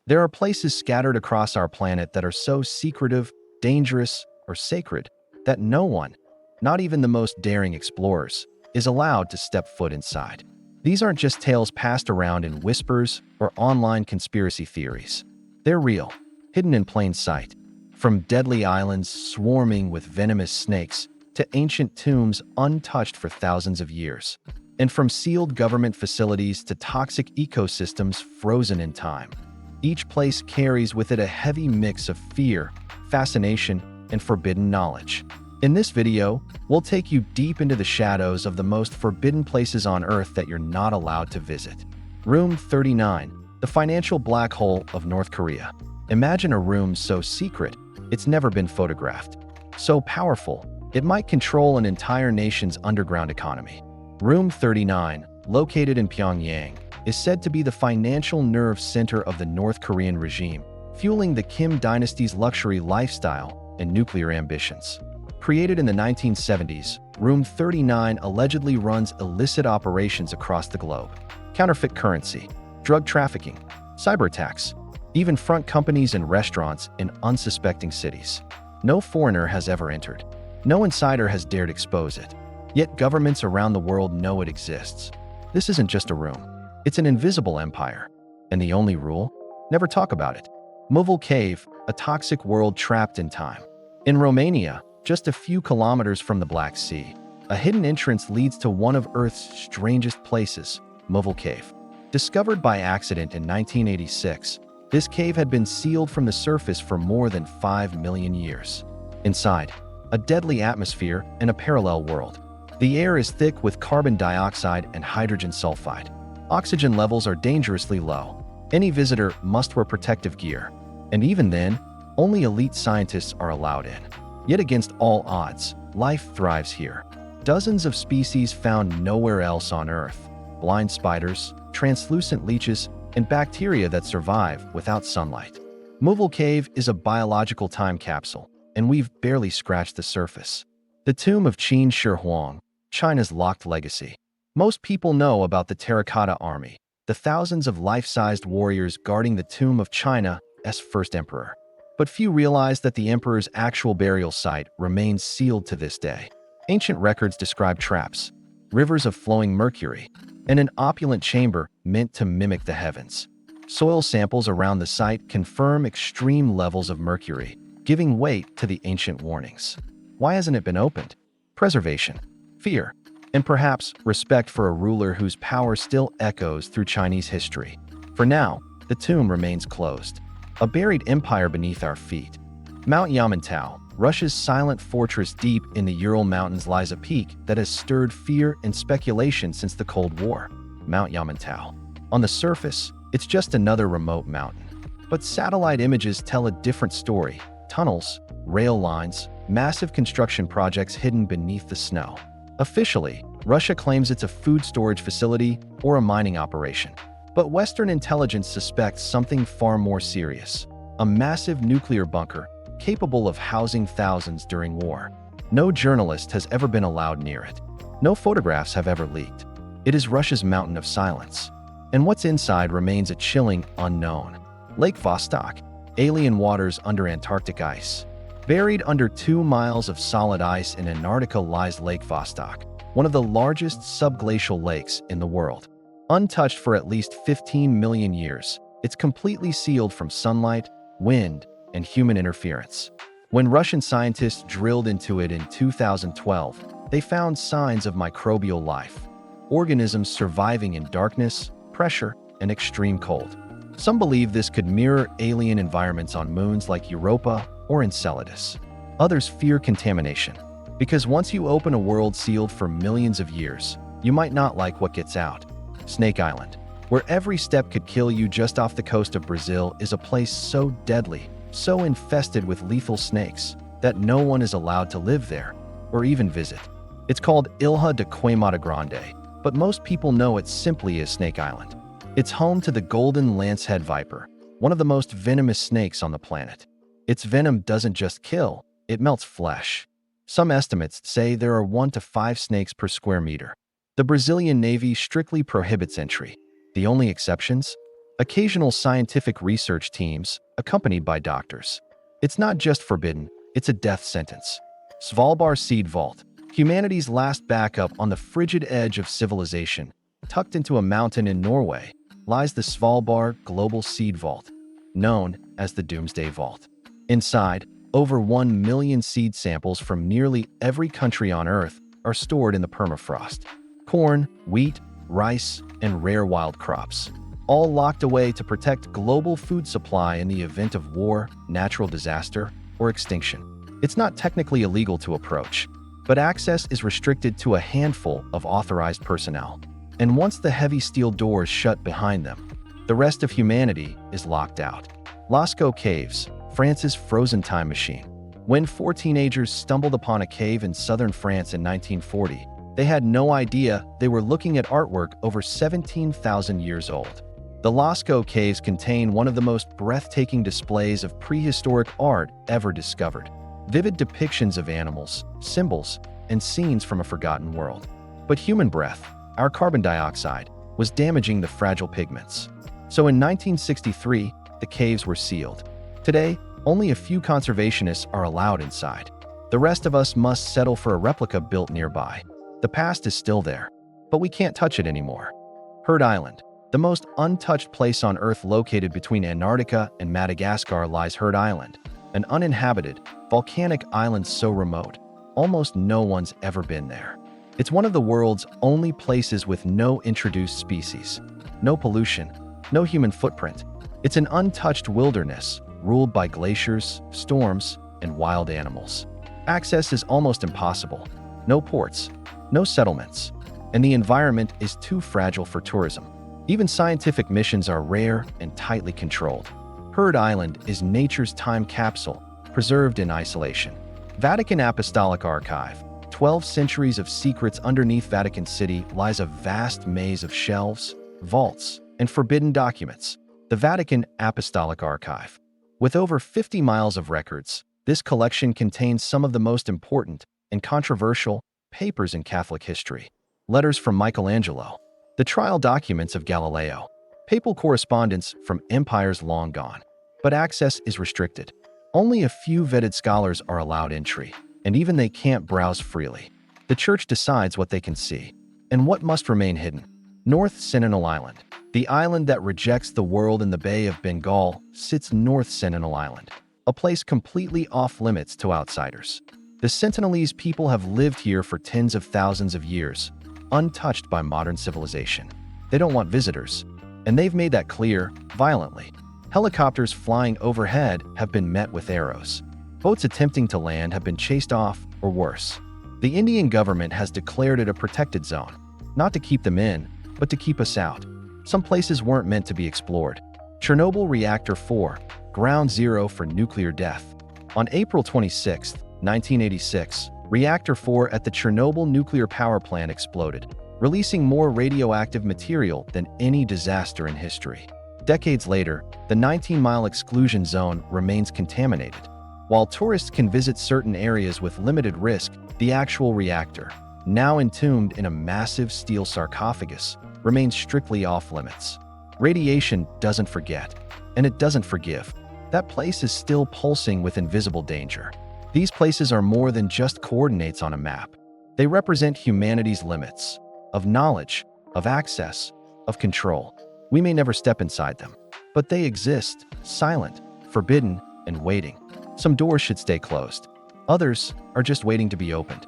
There are places scattered across our planet that are so secretive, dangerous, or sacred that no one, not even the most daring explorers, is allowed to step foot inside. These aren't just tales passed around in whispers or online conspiracy theories. They're real, hidden in plain sight. From deadly islands swarming with venomous snakes to ancient tombs untouched for thousands of years. And from sealed government facilities to toxic ecosystems frozen in time. Each place carries with it a heavy mix of fear, fascination, and forbidden knowledge. In this video, we'll take you deep into the shadows of the most forbidden places on Earth that you're not allowed to visit. Room 39, the financial black hole of North Korea. Imagine a room so secret, it's never been photographed. So powerful, it might control an entire nation's underground economy. Room 39, located in Pyongyang, is said to be the financial nerve center of the North Korean regime, fueling the Kim dynasty's luxury lifestyle and nuclear ambitions. Created in the 1970s, Room 39 allegedly runs illicit operations across the globe. Counterfeit currency, drug trafficking, cyber attacks, even front companies and restaurants in unsuspecting cities. No foreigner has ever entered. No insider has dared expose it. Yet governments around the world know it exists. This isn't just a room. It's an invisible empire. And the only rule? Never talk about it. Mughal Cave, a toxic world trapped in time. In Romania, just a few kilometers from the Black Sea, a hidden entrance leads to one of Earth's strangest places, Mughal Cave. Discovered by accident in 1986, this cave had been sealed from the surface for more than 5 million years. Inside, a deadly atmosphere and a parallel world. The air is thick with carbon dioxide and hydrogen sulfide. Oxygen levels are dangerously low. Any visitor must wear protective gear. And even then, only elite scientists are allowed in. Yet against all odds, life thrives here. Dozens of species found nowhere else on Earth. Blind spiders, translucent leeches, and bacteria that survive without sunlight. Mughal Cave is a biological time capsule, and we've barely scratched the surface. The tomb of Qin Shi Huang, China's locked legacy. Most people know about the Terracotta Army, the thousands of life-sized warriors guarding the tomb of China's first emperor. But few realize that the emperor's actual burial site remains sealed to this day. Ancient records describe traps, rivers of flowing mercury, and an opulent chamber meant to mimic the heavens. Soil samples around the site confirm extreme levels of mercury, giving weight to the ancient warnings. Why hasn't it been opened? Preservation, fear, and perhaps respect for a ruler whose power still echoes through Chinese history. For now, the tomb remains closed, a buried empire beneath our feet. Mount Yamantau, Russia's silent fortress deep in the Ural Mountains, lies a peak that has stirred fear and speculation since the Cold War. Mount Yamantau. On the surface, it's just another remote mountain. But satellite images tell a different story. Tunnels, rail lines, massive construction projects hidden beneath the snow. Officially, Russia claims it's a food storage facility or a mining operation. But Western intelligence suspects something far more serious. A massive nuclear bunker capable of housing thousands during war. No journalist has ever been allowed near it. No photographs have ever leaked. It is Russia's mountain of silence. And what's inside remains a chilling unknown. Lake Vostok, alien waters under Antarctic ice. Buried under 2 miles of solid ice in Antarctica lies Lake Vostok, one of the largest subglacial lakes in the world. Untouched for at least 15 million years, it's completely sealed from sunlight, wind, and human interference. When Russian scientists drilled into it in 2012, they found signs of microbial life, organisms surviving in darkness, pressure, and extreme cold. Some believe this could mirror alien environments on moons like Europa or Enceladus. Others fear contamination, because once you open a world sealed for millions of years, you might not like what gets out. Snake Island, where every step could kill you just off the coast of Brazil, is a place so deadly, so infested with lethal snakes, that no one is allowed to live there or even visit. It's called Ilha de Queimada Grande, but most people know it simply as Snake Island. It's home to the golden lancehead viper, one of the most venomous snakes on the planet. Its venom doesn't just kill, it melts flesh. Some estimates say there are 1 to 5 snakes per square meter. The Brazilian Navy strictly prohibits entry. The only exceptions? Occasional scientific research teams, accompanied by doctors. It's not just forbidden, it's a death sentence. Svalbard Seed Vault, humanity's last backup on the frigid edge of civilization. Tucked into a mountain in Norway, lies the Svalbard Global Seed Vault, known as the Doomsday Vault. Inside, over 1 million seed samples from nearly every country on Earth are stored in the permafrost. Corn, wheat, rice, and rare wild crops, all locked away to protect global food supply in the event of war, natural disaster, or extinction. It's not technically illegal to approach, but access is restricted to a handful of authorized personnel. And once the heavy steel doors shut behind them, the rest of humanity is locked out. Lascaux Caves, France's frozen time machine. When 4 teenagers stumbled upon a cave in southern France in 1940, they had no idea they were looking at artwork over 17,000 years old. The Lascaux Caves contain one of the most breathtaking displays of prehistoric art ever discovered. Vivid depictions of animals, symbols, and scenes from a forgotten world. But human breath, our carbon dioxide, was damaging the fragile pigments. So in 1963, the caves were sealed. Today, only a few conservationists are allowed inside. The rest of us must settle for a replica built nearby. The past is still there, but we can't touch it anymore. Heard Island, the most untouched place on Earth located between Antarctica and Madagascar, lies Heard Island, an uninhabited, volcanic island so remote, almost no one's ever been there. It's one of the world's only places with no introduced species, no pollution, no human footprint. It's an untouched wilderness, ruled by glaciers, storms, and wild animals. Access is almost impossible. No ports, no settlements, and the environment is too fragile for tourism. Even scientific missions are rare and tightly controlled. Heard Island is nature's time capsule, preserved in isolation. Vatican Apostolic Archive, 12 centuries of secrets underneath Vatican City, lies a vast maze of shelves, vaults, and forbidden documents. The Vatican Apostolic Archive. With over 50 miles of records, this collection contains some of the most important and controversial papers in Catholic history. Letters from Michelangelo, the trial documents of Galileo, papal correspondence from empires long gone. But access is restricted. Only a few vetted scholars are allowed entry, and even they can't browse freely. The Church decides what they can see and what must remain hidden. North Sentinel Island, the island that rejects the world in the Bay of Bengal, sits North Sentinel Island, a place completely off-limits to outsiders. The Sentinelese people have lived here for tens of thousands of years, untouched by modern civilization. They don't want visitors, and they've made that clear violently. Helicopters flying overhead have been met with arrows. Boats attempting to land have been chased off, or worse. The Indian government has declared it a protected zone, not to keep them in, but to keep us out. Some places weren't meant to be explored. Chernobyl Reactor 4, ground zero for nuclear death. On April 26, 1986, Reactor 4 at the Chernobyl nuclear power plant exploded, releasing more radioactive material than any disaster in history. Decades later, the 19-mile exclusion zone remains contaminated. While tourists can visit certain areas with limited risk, the actual reactor, now entombed in a massive steel sarcophagus, remains strictly off-limits. Radiation doesn't forget, and it doesn't forgive. That place is still pulsing with invisible danger. These places are more than just coordinates on a map. They represent humanity's limits, of knowledge, of access, of control. We may never step inside them, but they exist, silent, forbidden, and waiting. Some doors should stay closed. Others are just waiting to be opened.